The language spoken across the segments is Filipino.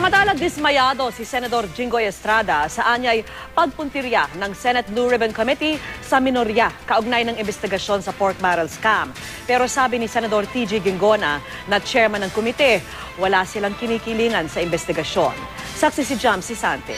Samantala, dismayado si Senador Jinggoy Estrada sa anyay pagpuntirya ng Senate Blue Ribbon Committee sa minorya kaugnay ng investigasyon sa pork barrel scam. Pero sabi ni Senador TG Ginggona na chairman ng komite, wala silang kinikilingan sa investigasyon. Saksi si Jam Sisante.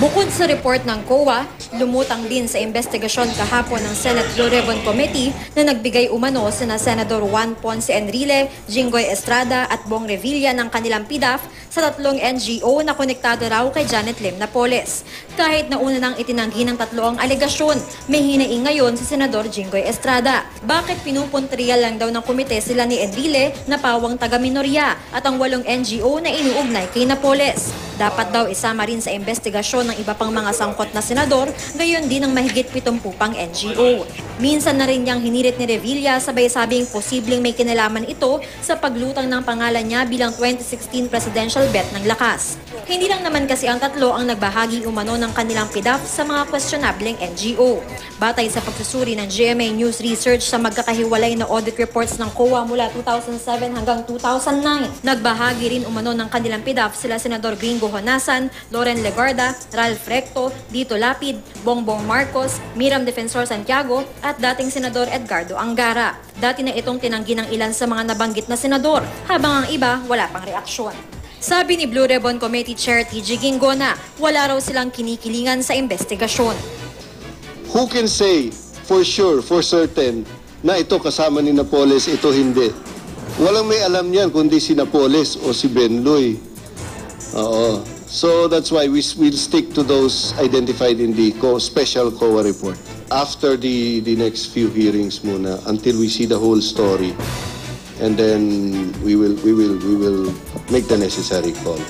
Bukod sa report ng COA, lumutang din sa investigasyon kahapon ng Senate Blue Ribbon Committee na nagbigay umano sina Senador Juan Ponce Enrile, Jinggoy Estrada at Bong Revilla ng kanilang PDAF sa tatlong NGO na konektado raw kay Janet Lim Napoles. Kahit na una nang itinanggi ng tatlo ang alegasyon, may hinaing ngayon si Senador Jinggoy Estrada. Bakit pinupuntriya lang daw ng komite sila ni Enrile na pawang taga-minorya at ang 8 NGO na inuugnay kay Napoles? Dapat daw isama rin sa investigasyon ng iba pang mga sangkot na senador, gayon din ang mahigit 70 pang NGO. Minsan na rin niyang hinirit ni Revilla sabay sabing posibleng may kinalaman ito sa paglutang ng pangalan niya bilang 2016 presidential bet ng lakas. Hindi lang naman kasi ang tatlo ang nagbahagi umano ng kanilang PDAF sa mga questionableng NGO. Batay sa pagsusuri ng GMA News Research sa magkakahiwalay na audit reports ng COA mula 2007 hanggang 2009, nagbahagi rin umano ng kanilang PDAF sila Senador Gringo Honasan, Loren Legarda, Ralph Recto, Dito Lapid, Bongbong Marcos, Miram Defensor Santiago at dating Senador Edgardo Angara. Dati na itong tinanggi ng ilan sa mga nabanggit na senador, habang ang iba wala pang reaksyon. Sabi ni Blue Ribbon Committee Chair TG Ginggona, wala raw silang kinikilingan sa investigasyon. Who can say for sure, for certain, na ito kasama ni Napoles, ito hindi? Walang may alam yan kundi si Napoles o si Benloy. Oo. So that's why we will stick to those identified in the special COA report. After the next few hearings muna, until we see the whole story, and then we will make the necessary call.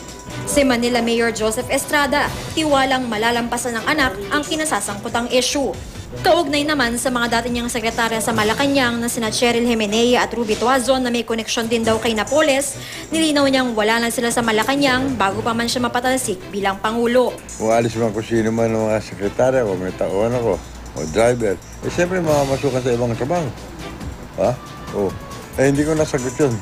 Si Manila Mayor Joseph Estrada, tiwalang malalampasan ng anak ang kinasasangkutang issue. Kaugnay naman sa mga dati niyang sekretarya sa Malacanang na sina Cheryl Jimenea at Ruby Tuazon na may koneksyon din daw kay Napoles, nilinaw niyang wala na sila sa Malacanang bago pa man siya mapatalsik bilang Pangulo. Kung alis man kung sino man ng mga sekretarya ko, may tauhan ako, o driver, siyempre mamamasukan sa ibang trabaho. Ha? Hindi ko nasagot yun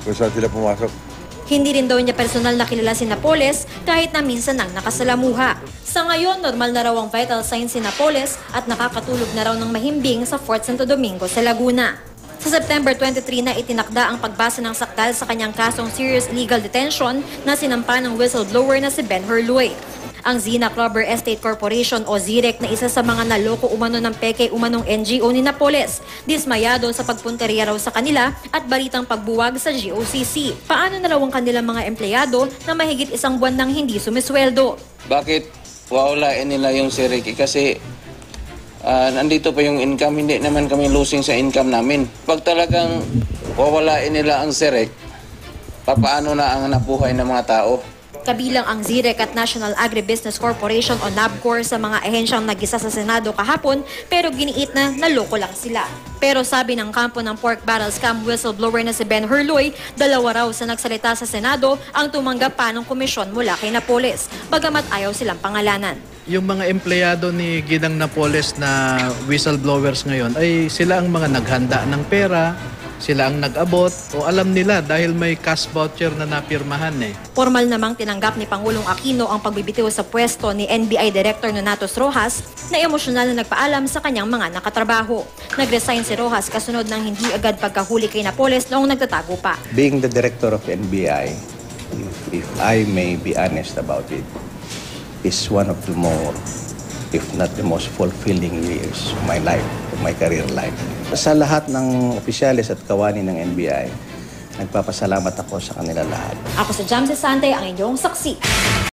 kung saan sila pumasok. Hindi rin daw niya personal na kilala si Napoles kahit na minsan nang nakasalamuha. Sa ngayon, normal na raw ang vital signs si Napoles at nakakatulog na raw ng mahimbing sa Fort Santo Domingo sa Laguna. Sa September 23 na itinakda ang pagbasa ng sakdal sa kanyang kasong serious legal detention na sinampa ng whistleblower na si Ben Hurloy. Ang Zina Clubber Estate Corporation o ZIREC na isa sa mga naloko umano ng peke umanong NGO ni Napoles, dismayado sa pagpunteriya raw sa kanila at balitang pagbuwag sa GOCC. Paano na raw ang kanilang mga empleyado na mahigit 1 buwan nang hindi sumisweldo? Bakit wawalain nila yung ZIREC? Kasi nandito pa yung income, hindi naman kami losing sa income namin. Pag talagang wawalain nila ang ZIREC, paano na ang nabuhay ng mga tao? Kabilang ang ZIREC at National Agribusiness Corporation o NABCOR sa mga ahensyang nag-isa sa Senado kahapon pero giniit na naloko lang sila. Pero sabi ng kampo ng pork barrel scam whistleblower na si Ben Hurloy, 2 raw sa nagsalita sa Senado ang tumanggap pa ng komisyon mula kay Napoles, bagamat ayaw silang pangalanan. Yung mga empleyado ni Ginang Napoles na whistleblowers ngayon ay sila ang mga naghanda ng pera, sila ang nag-abot o alam nila dahil may cash voucher na napirmahan eh. Formal namang tinanggap ni Pangulong Aquino ang pagbibitiw sa pwesto ni NBI Director Nonatos Rojas na emosyonal na nagpaalam sa kanyang mga nakatrabaho. Nag-resign si Rojas kasunod ng hindi agad pagkahuli kay Napoles noong nagtatago pa. Being the director of NBI, if I may be honest about it, is one of the more, if not the most fulfilling years of my life, of my career life. Sa lahat ng opisyalis at kawani ng NBI, nagpapasalamat ako sa kanila lahat. Ako si Jam Sisante, ang inyong saksi.